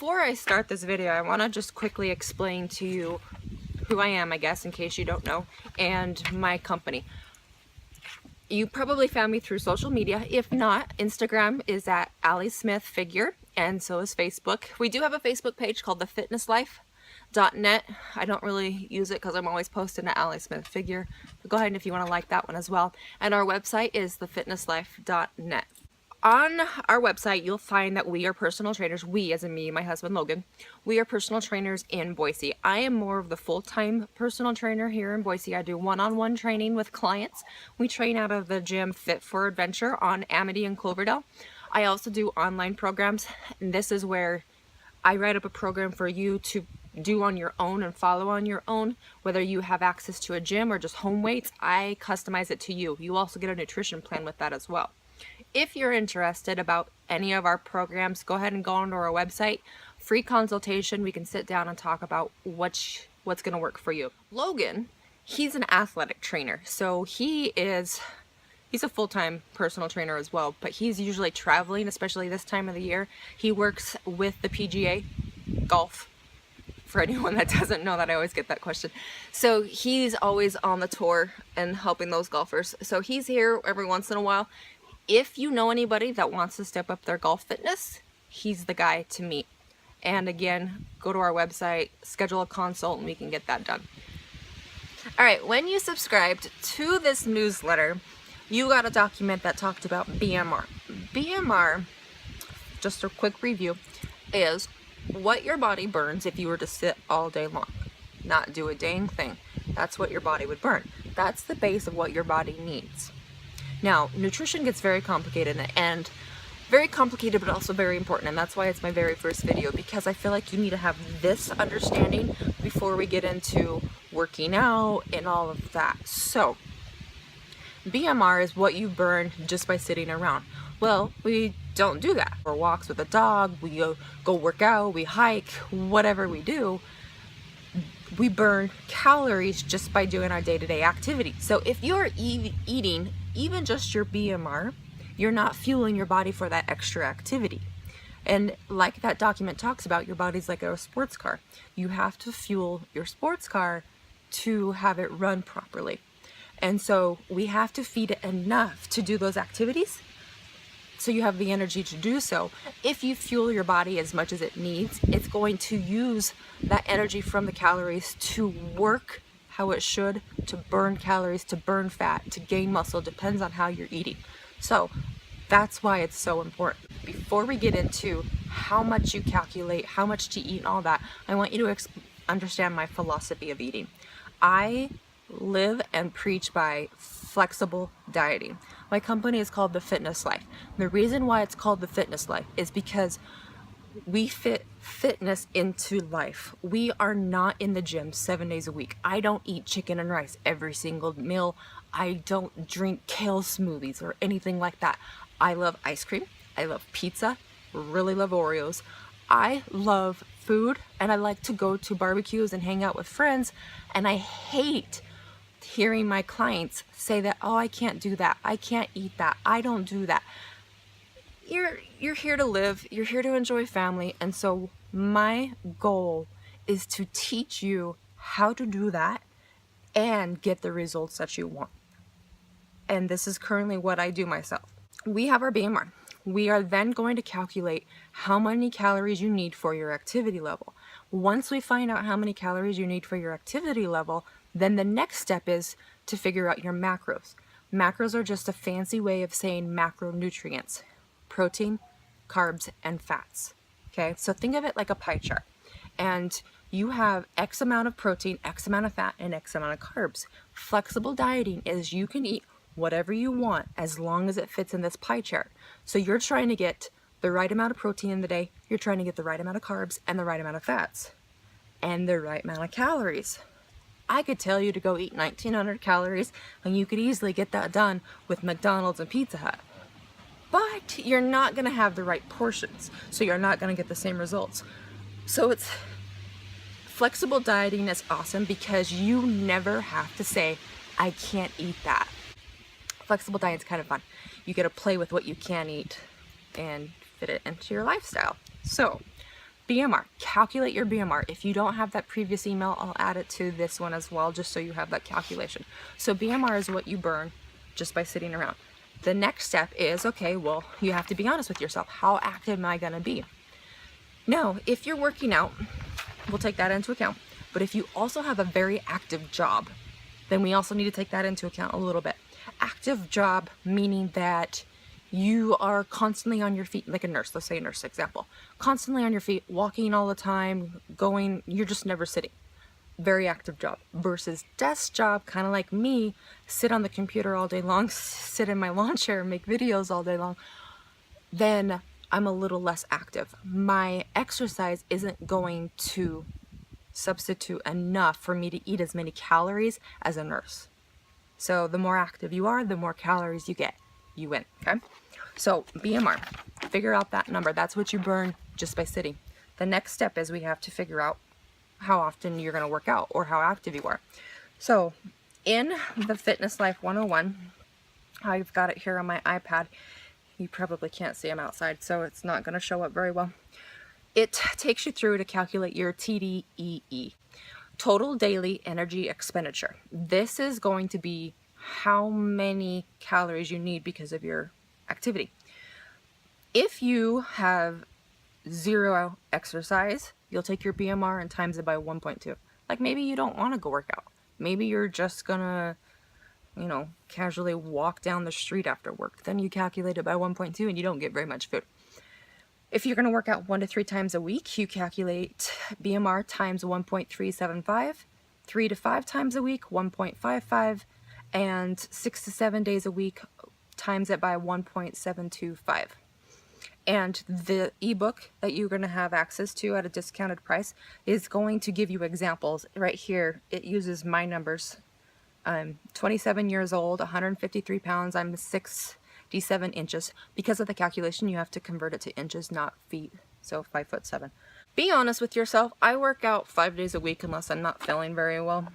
Before I start this video, I want to just quickly explain to you who I am, I guess, in case you don't know, and my company. You probably found me through social media. If not, Instagram is at Allie Smith Figure, and so is Facebook. We do have a Facebook page called thefitnesslife.net. I don't really use it because I'm always posting at Allie Smith Figure. But go ahead if you want to like that one as well. And our website is thefitnesslife.net. On our website, you'll find that we are personal trainers. We, as in me, my husband Logan, we are personal trainers in Boise. I am more of the full-time personal trainer here in Boise. I do one-on-one training with clients. We train out of the gym Fit for Adventure on Amity and Cloverdale. I also do online programs, and this is where I write up a program for you to do on your own and follow on your own. Whether you have access to a gym or just home weights, I customize it to you. You also get a nutrition plan with that as well. If you're interested about any of our programs, go ahead and go onto our website. Free consultation. We can sit down and talk about what's going to work for you. Logan, he's an athletic trainer. So he's a full-time personal trainer as well, but he's usually traveling, especially this time of the year. He works with the PGA golf. For anyone that doesn't know that, I always get that question. So he's always on the tour and helping those golfers. So he's here every once in a while. If you know anybody that wants to step up their golf fitness, he's the guy to meet. And again, go to our website, schedule a consult, and we can get that done. All right, when you subscribed to this newsletter, you got a document that talked about BMR. BMR, just a quick review, is what your body burns if you were to sit all day long, not do a dang thing. That's what your body would burn. That's the base of what your body needs. Now, nutrition gets very complicated, and very complicated, but also very important, and that's why it's my very first video, because I feel like you need to have this understanding before we get into working out and all of that. So, BMR is what you burn just by sitting around. Well, we don't do that. For walks with a dog, we go work out, we hike, whatever we do, we burn calories just by doing our day-to-day activity. So if you're eating even just your BMR, you're not fueling your body for that extra activity. And like that document talks about, your body's like a sports car. You have to fuel your sports car to have it run properly. And so we have to feed it enough to do those activities so you have the energy to do so. If you fuel your body as much as it needs, it's going to use that energy from the calories to work how it should, to burn calories, to burn fat, to gain muscle, depends on how you're eating. So that's why it's so important. Before we get into how much you calculate, how much to eat and all that, I want you to understand my philosophy of eating. I live and preach by flexible dieting. My company is called The Fitness Life. The reason why it's called The Fitness Life is because we fit fitness into life. We are not in the gym 7 days a week. I don't eat chicken and rice every single meal. I don't drink kale smoothies or anything like that. I love ice cream. I love pizza. Really love Oreos. I love food, and I like to go to barbecues and hang out with friends, and I hate hearing my clients say that, oh, I can't do that. I can't eat that. I don't do that. You're here to live, you're here to enjoy family, and so my goal is to teach you how to do that and get the results that you want. And this is currently what I do myself. We have our BMR. We are then going to calculate how many calories you need for your activity level. Once we find out how many calories you need for your activity level, then the next step is to figure out your macros. Macros are just a fancy way of saying macronutrients. Protein, carbs, and fats. Okay, so think of it like a pie chart. And you have X amount of protein, X amount of fat, and X amount of carbs. Flexible dieting is you can eat whatever you want as long as it fits in this pie chart. So you're trying to get the right amount of protein in the day, you're trying to get the right amount of carbs and the right amount of fats and the right amount of calories. I could tell you to go eat 1900 calories and you could easily get that done with McDonald's and Pizza Hut. But you're not going to have the right portions, so you're not going to get the same results. So flexible dieting is awesome because you never have to say, I can't eat that. Flexible diet's kind of fun. You get to play with what you can eat and fit it into your lifestyle. So BMR, calculate your BMR. If you don't have that previous email, I'll add it to this one as well, just so you have that calculation. So BMR is what you burn just by sitting around. The next step is, okay, well, you have to be honest with yourself. How active am I gonna be? Now, if you're working out, we'll take that into account. But if you also have a very active job, then we also need to take that into account a little bit. Active job meaning that you are constantly on your feet, like a nurse, let's say a nurse example, constantly on your feet, walking all the time, going, you're just never sitting. Very active job. Versus desk job, kind of like me, sit on the computer all day long, sit in my lawn chair, make videos all day long, then I'm a little less active. My exercise isn't going to substitute enough for me to eat as many calories as a nurse. So the more active you are, the more calories you get. You win, okay? So BMR, figure out that number. That's what you burn just by sitting. The next step is we have to figure out how often you're going to work out or how active you are. So in the Fitness Life 101, I've got it here on my iPad. You probably can't see them outside, so it's not going to show up very well. It takes you through to calculate your TDEE, total daily energy expenditure. This is going to be how many calories you need because of your activity. If you have zero exercise, you'll take your BMR and times it by 1.2. Like maybe you don't want to go work out. Maybe you're just gonna, casually walk down the street after work. Then you calculate it by 1.2 and you don't get very much food. If you're going to work out 1 to 3 times a week, you calculate BMR times 1.375, 3 to 5 times a week, 1.55, and 6 to 7 days a week, times it by 1.725. And the ebook that you're going to have access to at a discounted price is going to give you examples. Right here, it uses my numbers. I'm 27 years old, 153 pounds, I'm 6'7" inches. Because of the calculation, you have to convert it to inches, not feet. So 5'7". Be honest with yourself. I work out 5 days a week unless I'm not feeling very well.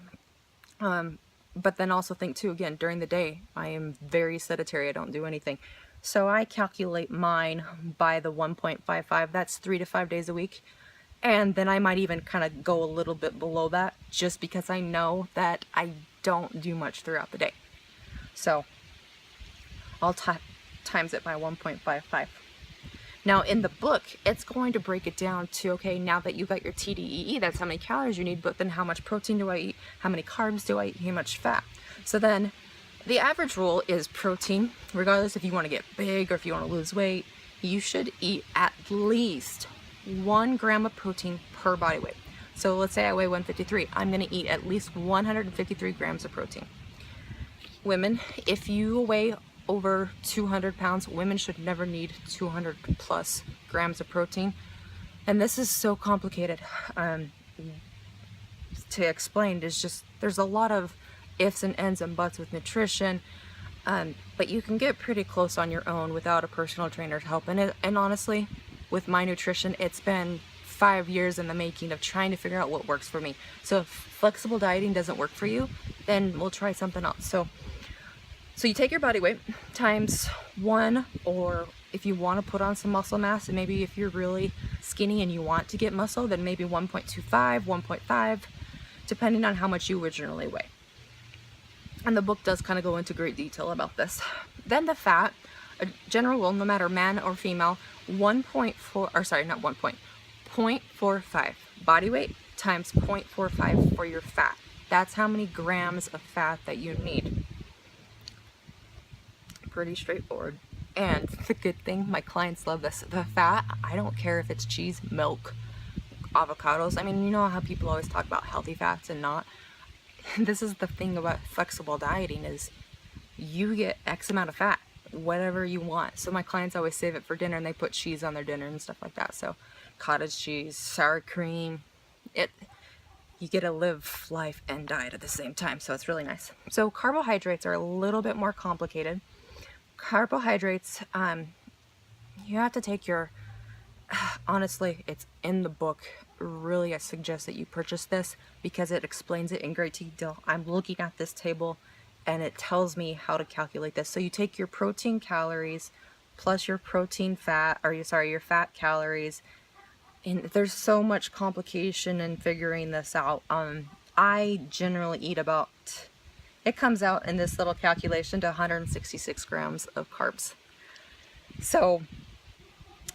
But then also think too, again, during the day, I am very sedentary. I don't do anything. So I calculate mine by the 1.55. That's 3 to 5 days a week. And then I might even kind of go a little bit below that just because I know that I don't do much throughout the day. So I'll times it by 1.55. Now in the book, it's going to break it down to, okay, now that you got your TDEE, that's how many calories you need, but then how much protein do I eat? How many carbs do I eat? How much fat? So then the average rule is protein, regardless if you want to get big or if you want to lose weight, you should eat at least 1 gram of protein per body weight. So let's say I weigh 153. I'm going to eat at least 153 grams of protein. Women, if you weigh over 200 pounds, women should never need 200 plus grams of protein. And this is so complicated to explain. There's a lot of ifs and ends and buts with nutrition, but you can get pretty close on your own without a personal trainer's help. And honestly, with my nutrition, it's been 5 years in the making of trying to figure out what works for me. So if flexible dieting doesn't work for you, then we'll try something else. So you take your body weight times 1, or if you want to put on some muscle mass, and maybe if you're really skinny and you want to get muscle, then maybe 1.25, 1.5, depending on how much you originally weigh. And the book does kind of go into great detail about this. Then the fat, a general rule, no matter man or female, 0.45 body weight times 0.45 for your fat. That's how many grams of fat that you need. Pretty straightforward. And the good thing, my clients love this. The fat, I don't care if it's cheese, milk, avocados. I mean, you know how people always talk about healthy fats and not. This is the thing about flexible dieting is you get X amount of fat, whatever you want. So my clients always save it for dinner and they put cheese on their dinner and stuff like that. So cottage cheese, sour cream, you get to live life and diet at the same time. So it's really nice. So carbohydrates are a little bit more complicated. Carbohydrates, you have to take your, honestly, it's in the book. Really, I suggest that you purchase this because it explains it in great detail. I'm looking at this table and it tells me how to calculate this. So you take your protein calories plus your protein fat, or your fat calories, And there's so much complication in figuring this out. I generally eat about, it comes out in this little calculation to 166 grams of carbs. So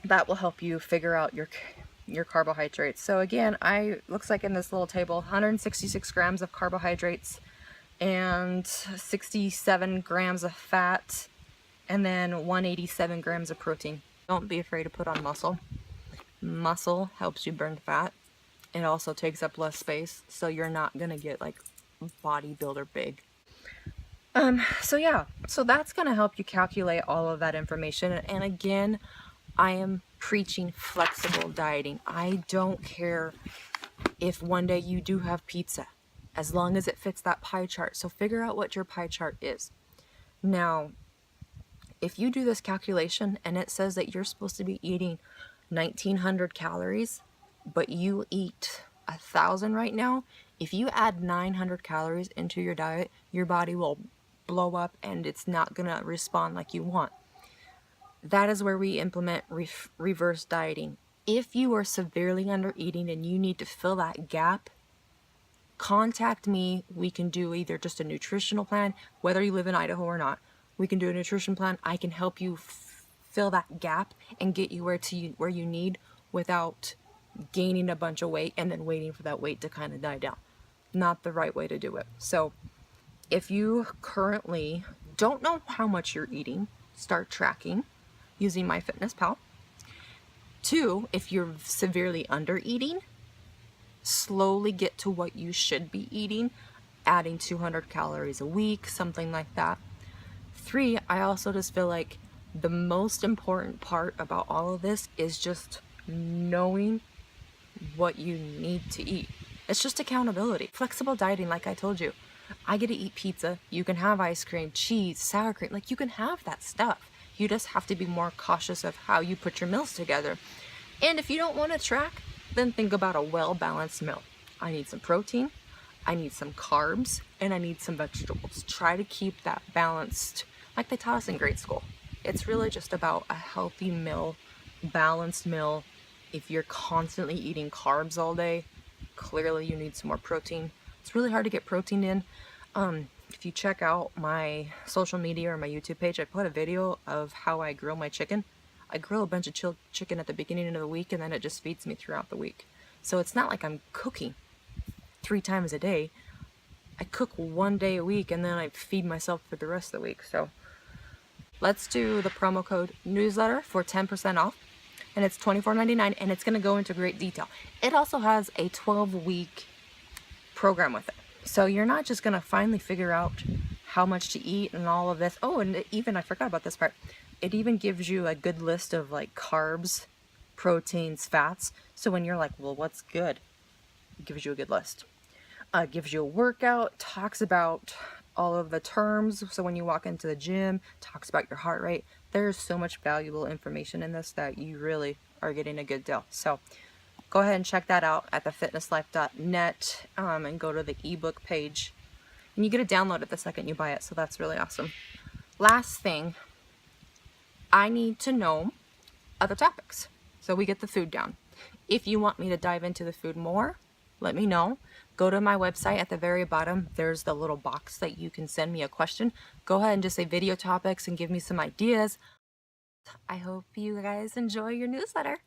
that will help you figure out your carbohydrates. So again, looks like in this little table, 166 grams of carbohydrates and 67 grams of fat, and then 187 grams of protein. Don't be afraid to put on muscle. Muscle helps you burn fat. It also takes up less space, so you're not gonna get like bodybuilder big. So yeah, so that's gonna help you calculate all of that information. And again, I am preaching flexible dieting. I don't care if one day you do have pizza, as long as it fits that pie chart. So figure out what your pie chart is. Now, if you do this calculation and it says that you're supposed to be eating 1900 calories, but you eat 1000 right now, if you add 900 calories into your diet, your body will blow up and it's not gonna respond like you want. That is where we implement reverse dieting. If you are severely under eating and you need to fill that gap, contact me. We can do either just a nutritional plan, whether you live in Idaho or not. We can do a nutrition plan. I can help you fill that gap and get you where you need without gaining a bunch of weight and then waiting for that weight to kind of die down. Not the right way to do it. So if you currently don't know how much you're eating, start tracking using MyFitnessPal. 2, if you're severely under eating, slowly get to what you should be eating, adding 200 calories a week, something like that. 3, I also just feel like the most important part about all of this is just knowing what you need to eat. It's just accountability. Flexible dieting, like I told you, I get to eat pizza. You can have ice cream, cheese, sour cream. Like, you can have that stuff. You just have to be more cautious of how you put your meals together. And if you don't want to track, then think about a well-balanced meal. I need some protein, I need some carbs, and I need some vegetables. Try to keep that balanced, like they taught us in grade school. It's really just about a healthy meal, balanced meal. If you're constantly eating carbs all day, clearly you need some more protein. It's really hard to get protein in. If you check out my social media or my YouTube page, I put a video of how I grill my chicken. I grill a bunch of chilled chicken at the beginning of the week, and then it just feeds me throughout the week. So it's not like I'm cooking 3 times a day. I cook 1 day a week, and then I feed myself for the rest of the week. So let's do the promo code newsletter for 10% off, and it's $24.99, and it's going to go into great detail. It also has a 12-week program with it. So you're not just going to finally figure out how much to eat and all of this. Oh, and even, I forgot about this part. It even gives you a good list of like carbs, proteins, fats. So when you're like, well, what's good? It gives you a good list. Gives you a workout, talks about all of the terms. So when you walk into the gym, talks about your heart rate. There's so much valuable information in this that you really are getting a good deal. So go ahead and check that out at thefitnesslife.net and go to the ebook page. And you get a download it the second you buy it, so that's really awesome. Last thing, I need to know other topics so we get the food down. If you want me to dive into the food more, let me know. Go to my website at the very bottom. There's the little box that you can send me a question. Go ahead and just say video topics and give me some ideas. I hope you guys enjoy your newsletter.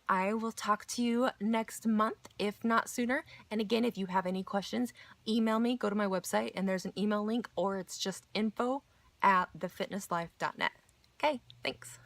I will talk to you next month, if not sooner. And again, if you have any questions, email me, go to my website, and there's an email link, or it's just info@thefitnesslife.net. Okay, thanks.